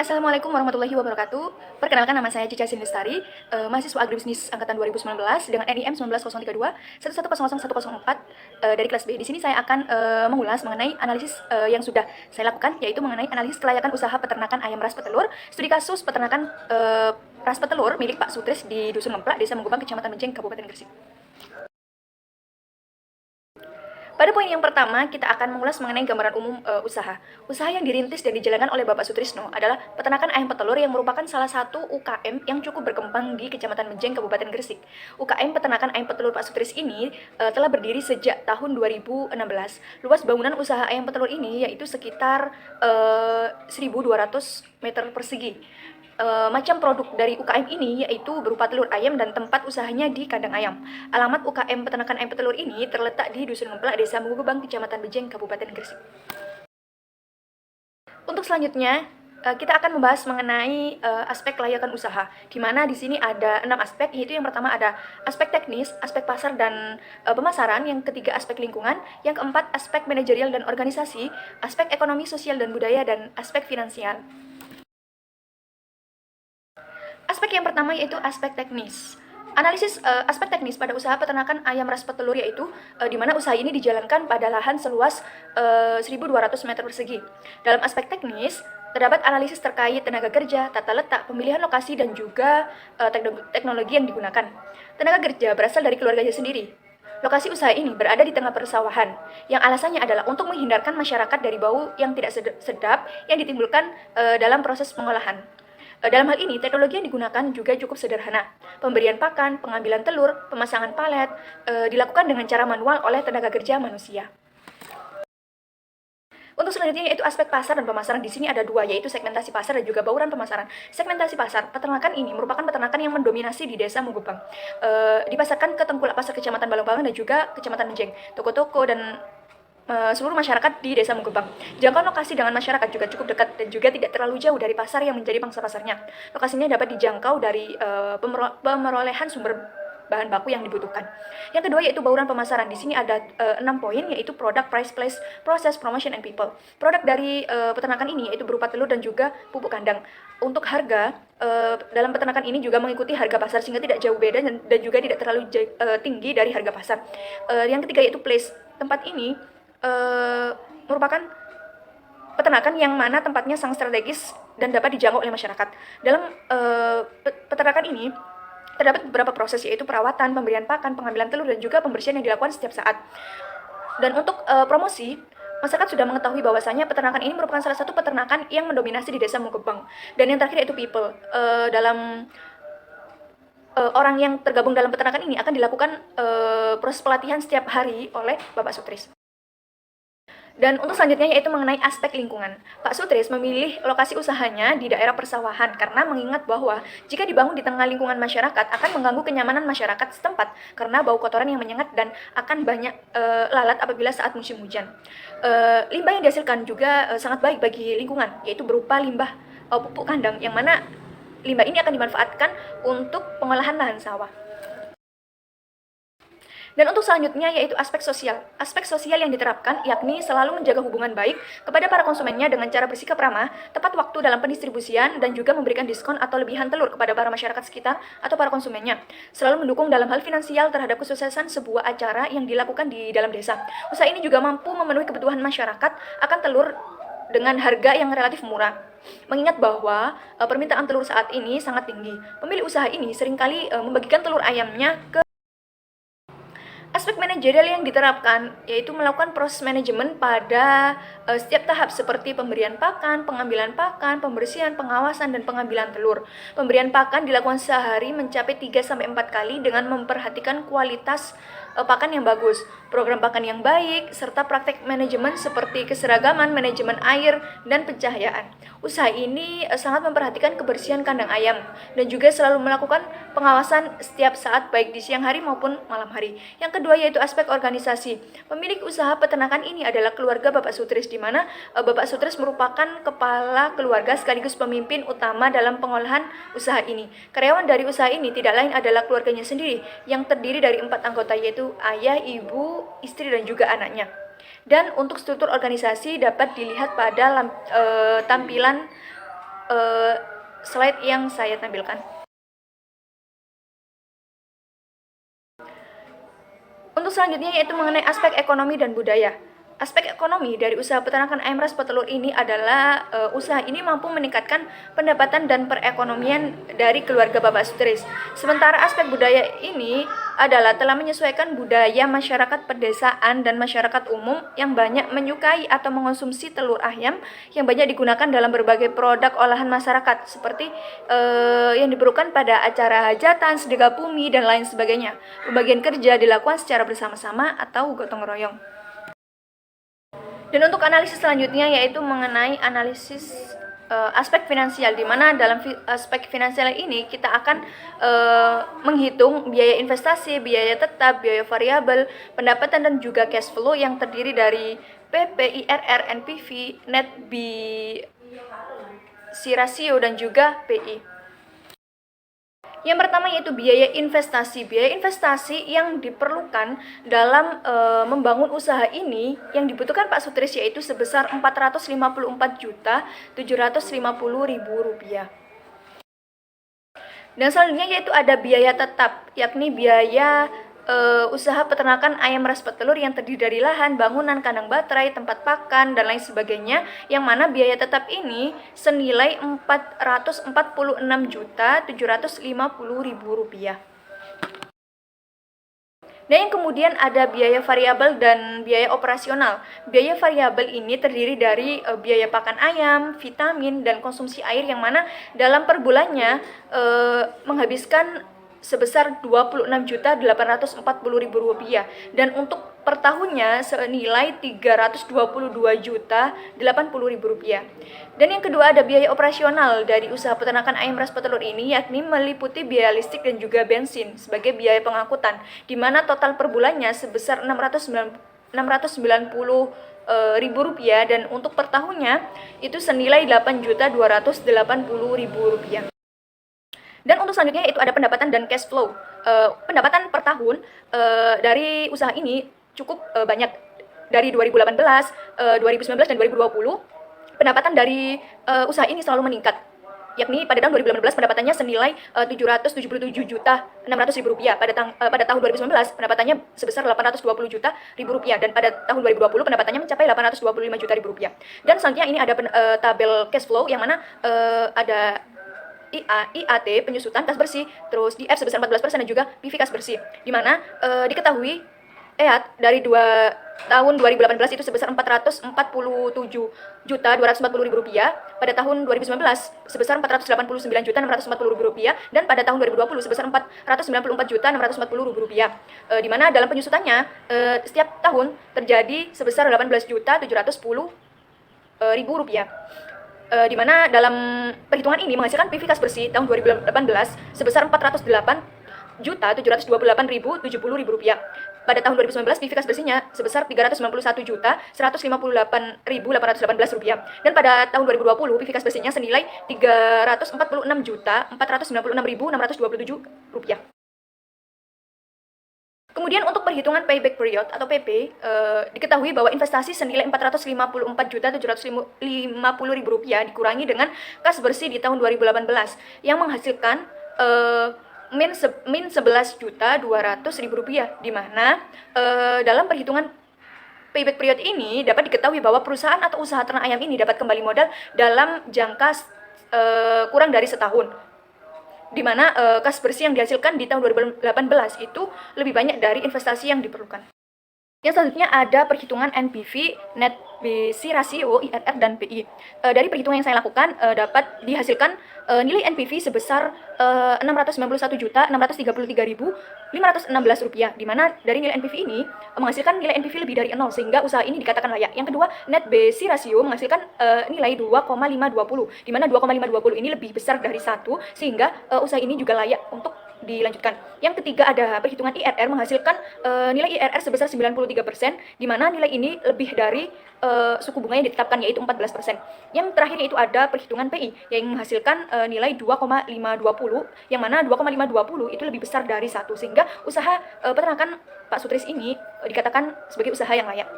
Assalamualaikum warahmatullahi wabarakatuh. Perkenalkan, nama saya Cica Sinestari, mahasiswa agribisnis angkatan 2019 dengan NIM 19032 1100104 dari kelas B. Di sini saya akan mengulas mengenai analisis yang sudah saya lakukan, yaitu mengenai analisis kelayakan usaha peternakan ayam ras petelur, studi kasus peternakan ras petelur milik Pak Sutris di Dusun Ngemplak, Desa Menggubang, Kecamatan Menceng, Kabupaten Gresik. Pada poin yang pertama, kita akan mengulas mengenai gambaran umum usaha. Usaha yang dirintis dan dijalankan oleh Bapak Sutrisno adalah peternakan ayam petelur yang merupakan salah satu UKM yang cukup berkembang di Kecamatan Menjeng, Kabupaten Gresik. UKM peternakan ayam petelur Pak Sutris ini telah berdiri sejak tahun 2016. Luas bangunan usaha ayam petelur ini yaitu sekitar 1.200 meter persegi. Macam produk dari UKM ini yaitu berupa telur ayam dan tempat usahanya di kandang ayam. Alamat UKM peternakan ayam petelur ini terletak di Dusun Ngemplak, Desa Menggubang, Kecamatan Bejeng, Kabupaten Gresik. Untuk selanjutnya, kita akan membahas mengenai aspek kelayakan usaha, di mana di sini ada 6 aspek, yaitu yang pertama ada aspek teknis, aspek pasar dan pemasaran, yang ketiga aspek lingkungan, yang keempat aspek manajerial dan organisasi, aspek ekonomi, sosial dan budaya, dan aspek finansial. Aspek yang pertama yaitu aspek teknis. Analisis aspek teknis pada usaha peternakan ayam ras petelur yaitu di mana usaha ini dijalankan pada lahan seluas 1.200 meter persegi. Dalam aspek teknis, terdapat analisis terkait tenaga kerja, tata letak, pemilihan lokasi, dan juga teknologi yang digunakan. Tenaga kerja berasal dari keluarganya sendiri. Lokasi usaha ini berada di tengah persawahan, yang alasannya adalah untuk menghindarkan masyarakat dari bau yang tidak sedap yang ditimbulkan dalam proses pengolahan. Dalam hal ini, teknologi yang digunakan juga cukup sederhana. Pemberian pakan, pengambilan telur, pemasangan palet, dilakukan dengan cara manual oleh tenaga kerja manusia. Untuk selanjutnya yaitu aspek pasar dan pemasaran. Di sini ada dua, yaitu segmentasi pasar dan juga bauran pemasaran. Segmentasi pasar, peternakan ini merupakan peternakan yang mendominasi di Desa Menggubang. Dipasarkan ke Tengkulak Pasar Kecamatan Balong-Balong dan juga Kecamatan Menjeng. Toko-toko dan seluruh masyarakat di Desa Menggubang. Jangkauan lokasi dengan masyarakat juga cukup dekat dan juga tidak terlalu jauh dari pasar yang menjadi pangsa pasarnya. Lokasinya dapat dijangkau dari pemerolehan sumber bahan baku yang dibutuhkan. Yang kedua yaitu bauran pemasaran. Di sini ada 6 poin, yaitu product, price, place, process, promotion, and people. Produk dari peternakan ini yaitu berupa telur dan juga pupuk kandang. Untuk harga, dalam peternakan ini juga mengikuti harga pasar sehingga tidak jauh beda dan juga tidak terlalu tinggi dari harga pasar. Yang ketiga yaitu place. Tempat ini merupakan peternakan yang mana tempatnya sangat strategis dan dapat dijangkau oleh masyarakat. Dalam peternakan ini terdapat beberapa proses, yaitu perawatan, pemberian pakan, pengambilan telur, dan juga pembersihan yang dilakukan setiap saat. Dan untuk promosi, masyarakat sudah mengetahui bahwasanya peternakan ini merupakan salah satu peternakan yang mendominasi di Desa Menggubang. Dan yang terakhir yaitu people. Dalam orang yang tergabung dalam peternakan ini akan dilakukan proses pelatihan setiap hari oleh Bapak Sutris. Dan untuk selanjutnya yaitu mengenai aspek lingkungan. Pak Sutris memilih lokasi usahanya di daerah persawahan karena mengingat bahwa jika dibangun di tengah lingkungan masyarakat akan mengganggu kenyamanan masyarakat setempat karena bau kotoran yang menyengat dan akan banyak lalat apabila saat musim hujan. Limbah yang dihasilkan juga sangat baik bagi lingkungan, yaitu berupa limbah pupuk kandang, yang mana limbah ini akan dimanfaatkan untuk pengolahan lahan sawah. Dan untuk selanjutnya yaitu aspek sosial. Aspek sosial yang diterapkan yakni selalu menjaga hubungan baik kepada para konsumennya dengan cara bersikap ramah, tepat waktu dalam pendistribusian, dan juga memberikan diskon atau lebihan telur kepada para masyarakat sekitar atau para konsumennya. Selalu mendukung dalam hal finansial terhadap kesuksesan sebuah acara yang dilakukan di dalam desa. Usaha ini juga mampu memenuhi kebutuhan masyarakat akan telur dengan harga yang relatif murah. Mengingat bahwa permintaan telur saat ini sangat tinggi, pemilik usaha ini seringkali membagikan telur ayamnya ke aspek manajerial yang diterapkan yaitu melakukan proses manajemen pada setiap tahap seperti pemberian pakan, pengambilan pakan, pembersihan, pengawasan, dan pengambilan telur. Pemberian pakan dilakukan sehari mencapai 3-4 kali dengan memperhatikan kualitas pakan yang bagus, program pakan yang baik, serta praktek manajemen seperti keseragaman, manajemen air, dan pencahayaan. Usaha ini sangat memperhatikan kebersihan kandang ayam dan juga selalu melakukan pengawasan setiap saat baik di siang hari maupun malam hari. Yang kedua yaitu aspek organisasi. Pemilik usaha peternakan ini adalah keluarga Bapak Sutris, di mana Bapak Sutris merupakan kepala keluarga sekaligus pemimpin utama dalam pengolahan usaha ini. Karyawan dari usaha ini tidak lain adalah keluarganya sendiri yang terdiri dari 4 anggota, yaitu ayah, ibu, istri, dan juga anaknya. Dan untuk struktur organisasi dapat dilihat pada tampilan slide yang saya tampilkan. Untuk selanjutnya yaitu mengenai aspek ekonomi dan budaya. Aspek ekonomi dari usaha peternakan ayam ras petelur ini adalah usaha ini mampu meningkatkan pendapatan dan perekonomian dari keluarga Bapak Sutris. Sementara aspek budaya ini adalah telah menyesuaikan budaya masyarakat pedesaan dan masyarakat umum yang banyak menyukai atau mengonsumsi telur ayam yang banyak digunakan dalam berbagai produk olahan masyarakat seperti yang diperlukan pada acara hajatan, sedekah bumi, dan lain sebagainya. Pembagian kerja dilakukan secara bersama-sama atau gotong royong. Dan untuk analisis selanjutnya yaitu mengenai analisis aspek finansial, di mana dalam aspek finansial ini kita akan menghitung biaya investasi, biaya tetap, biaya variabel, pendapatan dan juga cash flow yang terdiri dari PP, IRR, NPV, net BC ratio dan juga PI. Yang pertama yaitu biaya investasi. Biaya investasi yang diperlukan dalam membangun usaha ini yang dibutuhkan Pak Sutris yaitu sebesar Rp454.750.000. Dan selanjutnya yaitu ada biaya tetap, yakni biaya usaha peternakan ayam ras petelur yang terdiri dari lahan, bangunan, kandang baterai, tempat pakan, dan lain sebagainya, yang mana biaya tetap ini senilai Rp446.750.000. Dan yang kemudian ada biaya variabel dan biaya operasional. Biaya variabel ini terdiri dari biaya pakan ayam, vitamin, dan konsumsi air yang mana dalam per bulannya menghabiskan sebesar Rp26.840.000 dan untuk per tahunnya senilai Rp322.080.000. Dan yang kedua ada biaya operasional dari usaha peternakan ayam ras petelur ini, yakni meliputi biaya listrik dan juga bensin sebagai biaya pengangkutan, di mana total per bulannya sebesar Rp690.000 dan untuk per tahunnya itu senilai Rp8.280.000. Dan untuk selanjutnya itu ada pendapatan dan cash flow. Pendapatan per tahun dari usaha ini cukup banyak. Dari 2018, 2019, dan 2020, pendapatan dari usaha ini selalu meningkat. Yakni pada tahun 2018 pendapatannya senilai Rp777.600.000. Pada tahun 2019 pendapatannya sebesar Rp820.000 dan pada tahun 2020 pendapatannya mencapai Rp825.000. Dan selanjutnya ini ada tabel cash flow yang mana ada IAT penyusutan kas bersih, terus DF sebesar 14% dan juga PV kas bersih. Di mana diketahui EAT dari tahun 2018 itu sebesar Rp447.240.000, pada tahun 2019 sebesar Rp489.640.000 dan pada tahun 2020 sebesar Rp494.640.000. Di mana dalam penyusutannya setiap tahun terjadi sebesar Rp18.710.000. Di mana dalam perhitungan ini menghasilkan PV kas bersih tahun 2018 sebesar Rp400.728.070.000. Pada tahun 2019 PV kas bersihnya sebesar Rp391.158.818. Dan pada tahun 2020 PV kas bersihnya senilai Rp346.496.627. Kemudian untuk perhitungan payback period atau PP, diketahui bahwa investasi senilai Rp454.750.000 dikurangi dengan kas bersih di tahun 2018 yang menghasilkan min Rp11.200.000, di mana dalam perhitungan payback period ini dapat diketahui bahwa perusahaan atau usaha ternak ayam ini dapat kembali modal dalam jangka kurang dari setahun, di mana kas bersih yang dihasilkan di tahun 2018 itu lebih banyak dari investasi yang diperlukan. Yang selanjutnya ada perhitungan NPV, net BC ratio, IRR, dan PI. Dari perhitungan yang saya lakukan dapat dihasilkan nilai NPV sebesar Rp699.633.516, di mana dari nilai NPV ini menghasilkan nilai NPV lebih dari 0 sehingga usaha ini dikatakan layak. Yang kedua, net BC ratio menghasilkan nilai 2,520, di mana 2,520 ini lebih besar dari 1 sehingga usaha ini juga layak untuk dilanjutkan. Yang ketiga ada perhitungan IRR menghasilkan nilai IRR sebesar 93%, di mana nilai ini lebih dari suku bunga yang ditetapkan yaitu 14%. Yang terakhir itu ada perhitungan PI yang menghasilkan nilai 2,520, yang mana 2,520 itu lebih besar dari 1 sehingga usaha peternakan Pak Sutris ini dikatakan sebagai usaha yang layak.